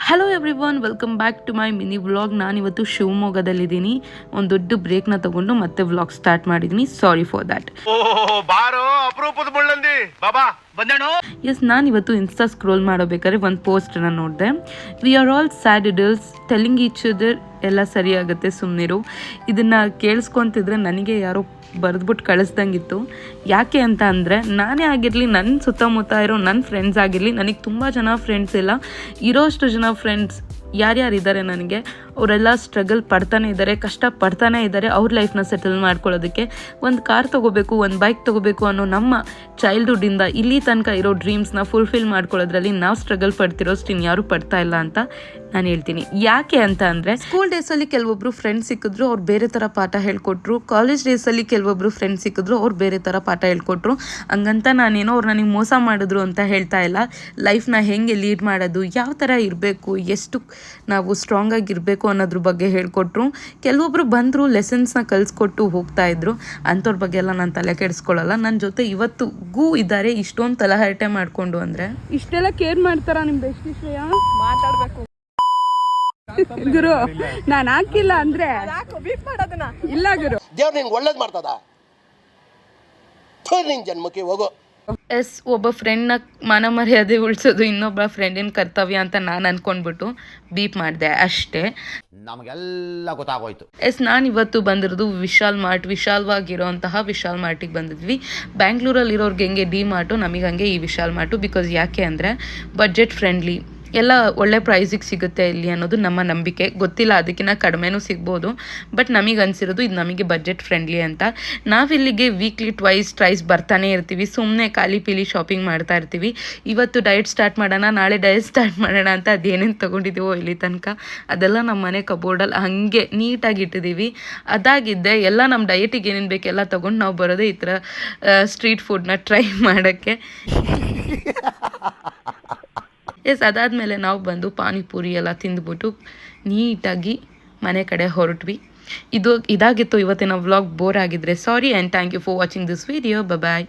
Hello everyone, welcome back to my mini vlog. ನಾನಿವತ್ತು ಶಿವಮೊಗ್ಗದಲ್ಲಿದ್ದೀನಿ. ಒಂದು ದೊಡ್ಡ ಬ್ರೇಕ್ನ ತಗೊಂಡು ಮತ್ತೆ ವ್ಲಾಗ್ ಸ್ಟಾರ್ಟ್ ಮಾಡಿದ್ದೀನಿ. Sorry for that. ಎಸ್, ನಾನಿವತ್ತು ಇನ್ಸ್ಟಾ ಸ್ಕ್ರೋಲ್ ಮಾಡಬೇಕಾದ್ರೆ ಒಂದು ಪೋಸ್ಟನ್ನು ನೋಡಿದೆ. We are all sad adults telling each other ಎಲ್ಲ ಸರಿಯಾಗುತ್ತೆ ಸುಮ್ಮನಿರು. ಇದನ್ನು ಕೇಳಿಸ್ಕೊತಿದ್ರೆ ನನಗೆ ಯಾರೋ ಬರೆದ್ಬಿಟ್ಟು ಕಳಿಸ್ದಂಗಿತ್ತು. ಯಾಕೆ ಅಂತ ಅಂದರೆ, ನಾನೇ ಆಗಿರಲಿ, ನನ್ನ ಸುತ್ತಮುತ್ತ ಇರೋ ನನ್ನ ಫ್ರೆಂಡ್ಸ್ ಆಗಿರಲಿ, ನನಗೆ ತುಂಬ ಜನ ಫ್ರೆಂಡ್ಸ್ ಇಲ್ಲ, ಇರೋಷ್ಟು ಜನ ಫ್ರೆಂಡ್ಸ್ ಯಾರ್ಯಾರಿದ್ದಾರೆ ನನಗೆ, ಅವರೆಲ್ಲ ಸ್ಟ್ರಗಲ್ ಪಡ್ತಾನೆ ಇದ್ದಾರೆ, ಕಷ್ಟ ಪಡ್ತಾನೆ ಇದ್ದಾರೆ ಅವ್ರ ಲೈಫ್ನ ಸೆಟಲ್ ಮಾಡ್ಕೊಳ್ಳೋದಕ್ಕೆ. ಒಂದು ಕಾರ್ ತೊಗೋಬೇಕು, ಒಂದು ಬೈಕ್ ತೊಗೋಬೇಕು ಅನ್ನೋ ನಮ್ಮ ಚೈಲ್ಡ್ಹುಡ್ಡಿಂದ ಇಲ್ಲಿ ತನಕ ಇರೋ ಡ್ರೀಮ್ಸ್ನ ಫುಲ್ಫಿಲ್ ಮಾಡ್ಕೊಳ್ಳೋದ್ರಲ್ಲಿ ನಾವು ಸ್ಟ್ರಗಲ್ ಪಡ್ತಿರೋಷ್ಟು ಇನ್ಯಾರೂ ಪಡ್ತಾ ಇಲ್ಲ ಅಂತ ನಾನು ಹೇಳ್ತೀನಿ. ಯಾಕೆ ಅಂತ ಅಂದರೆ, ಸ್ಕೂಲ್ ಡೇಸಲ್ಲಿ ಕೆಲವೊಬ್ಬರು ಫ್ರೆಂಡ್ಸ್ ಸಿಕ್ಕಿದ್ರು, ಅವ್ರು ಬೇರೆ ಥರ ಪಾಠ ಹೇಳ್ಕೊಟ್ರು. ಕಾಲೇಜ್ ಡೇಸಲ್ಲಿ ಕೆಲವೊಬ್ಬರು ಫ್ರೆಂಡ್ಸ್ ಸಿಕ್ಕಿದ್ರು, ಅವ್ರು ಬೇರೆ ಥರ ಪಾಠ ಹೇಳ್ಕೊಟ್ರು. ಹಂಗಂತ ನಾನೇನೋ ಅವ್ರು ನನಗೆ ಮೋಸ ಮಾಡಿದ್ರು ಅಂತ ಹೇಳ್ತಾ ಇಲ್ಲ. ಲೈಫ್ನ ಹೇಗೆ ಲೀಡ್ ಮಾಡೋದು, ಯಾವ ಥರ ಇರಬೇಕು, ಎಷ್ಟು ನಾವು ಸ್ಟ್ರಾಂಗ್ ಆಗಿರಬೇಕು ಅನ್ನೋದ್ರ ಬಗ್ಗೆ ಹೇಳ್ಕೊಟ್ರು. ಕೆಲವೊಬ್ರು ಬಂದರು, ಲೆಸನ್ಸ್ನ ಕಲಿಸ್ಕೊಟ್ಟು ಹೋಗ್ತಾ ಇದ್ರು. ಅಂಥವ್ರ ಬಗ್ಗೆ ಎಲ್ಲ ನಾನು ತಲೆ ಕೆಡಿಸ್ಕೊಳ್ಳಲ್ಲ. ನನ್ನ ಜೊತೆ ಇವತ್ತಿಗೂ ಇದ್ದಾರೆ. ಇಷ್ಟೊಂದು ತಲಹರಟೆ ಮಾಡಿಕೊಂಡು ಅಂದರೆ ಇಷ್ಟೆಲ್ಲ ಕೇರ್ ಮಾಡ್ತಾರ ನಿಮ್ಮ ಬೆಸ್ಟ್ ವಿಷಯ ಮಾತಾಡಬೇಕು ಗುರು. ನಾನು ಹಾಕಿಲ್ಲ ಅಂದ್ರೆ ಇಲ್ಲ ಗುರು, ದೇವ್ರು ನಿಂಗೆ ಒಳ್ಳೇದು ಮಾಡ್ತದ, ನಿನ್ ಜನ್ಮಕ್ಕೆ ಹೋಗೋ. ಎಸ್, ಒಬ್ಬ ಫ್ರೆಂಡ್ನ ಮಾನ ಮರ್ಯಾದೆ ಉಳಿಸೋದು ಇನ್ನೊಬ್ಬ ಫ್ರೆಂಡಿನ ಕರ್ತವ್ಯ ಅಂತ ನಾನು ಅಂದ್ಕೊಂಡ್ಬಿಟ್ಟು ಬೀಪ್ ಮಾಡಿದೆ ಅಷ್ಟೇ. ನಮಗೆಲ್ಲ ಗೊತ್ತಾಗೋಯ್ತು. ಎಸ್, ನಾನು ಇವತ್ತು ಬಂದಿರೋದು ವಿಶಾಲ್ ಮಾರ್ಟ್. ವಿಶಾಲವಾಗಿರೋಂತಹ ವಿಶಾಲ್ ಮಾರ್ಟಿಗೆ ಬಂದಿದ್ವಿ. ಬ್ಯಾಂಗ್ಳೂರಲ್ಲಿರೋರ್ಗೆ ಹೆಂಗೆ ಡಿ ಮಾರ್ಟು, ನಮಗೆ ಹಂಗೆ ಈ ವಿಶಾಲ್ ಮಾರ್ಟು. ಬಿಕಾಸ್ ಯಾಕೆ ಅಂದರೆ ಬಡ್ಜೆಟ್ ಫ್ರೆಂಡ್ಲಿ, ಎಲ್ಲ ಒಳ್ಳೆ ಪ್ರೈಸಿಗೆ ಸಿಗುತ್ತೆ ಇಲ್ಲಿ ಅನ್ನೋದು ನಮ್ಮ ನಂಬಿಕೆ. ಗೊತ್ತಿಲ್ಲ, ಅದಕ್ಕಿಂತ ಕಡಿಮೆನೂ ಸಿಗ್ಬೋದು, ಬಟ್ ನಮಗೆ ಅನಿಸಿರೋದು ಇದು ನಮಗೆ ಬಡ್ಜೆಟ್ ಫ್ರೆಂಡ್ಲಿ ಅಂತ. ನಾವಿಲ್ಲಿಗೆ ವೀಕ್ಲಿ ಟ್ರೈಸ್ ಬರ್ತಾನೆ ಇರ್ತೀವಿ. ಸುಮ್ಮನೆ ಖಾಲಿ ಪೀಲಿ ಶಾಪಿಂಗ್ ಮಾಡ್ತಾ ಇರ್ತೀವಿ. ಇವತ್ತು ಡಯಟ್ ಸ್ಟಾರ್ಟ್ ಮಾಡೋಣ, ನಾಳೆ ಡಯಟ್ ಸ್ಟಾರ್ಟ್ ಮಾಡೋಣ ಅಂತ ಅದೇನೇನು ತೊಗೊಂಡಿದ್ದೀವೋ ಇಲ್ಲಿ ತನಕ ಅದೆಲ್ಲ ನಮ್ಮ ಮನೆ ಕಬೋರ್ಡಲ್ಲಿ ಹಾಗೆ ನೀಟಾಗಿ ಇಟ್ಟಿದ್ದೀವಿ. ಅದಾಗಿದ್ದೆ ಎಲ್ಲ ನಮ್ಮ ಡಯಟಿಗೆ ಏನೇನು ಬೇಕೆಲ್ಲ ತೊಗೊಂಡು ನಾವು ಬರೋದೇ ಈ ಥರ ಸ್ಟ್ರೀಟ್ ಫುಡ್ನ ಟ್ರೈ ಮಾಡೋಕ್ಕೆ. ಎಸ್, ಅದಾದಮೇಲೆ ನಾವು ಬಂದು ಪಾನಿಪುರಿ ಎಲ್ಲ ತಿಂದ್ಬಿಟ್ಟು ನೀಟಾಗಿ ಮನೆ ಕಡೆ ಹೊರಟ್ವಿ. ಇದಾಗಿತ್ತು ಇವತ್ತಿನ ವ್ಲಾಗ್. ಬೋರ್ ಆಗಿದ್ರೆ sorry and thank you for watching this video. Bye.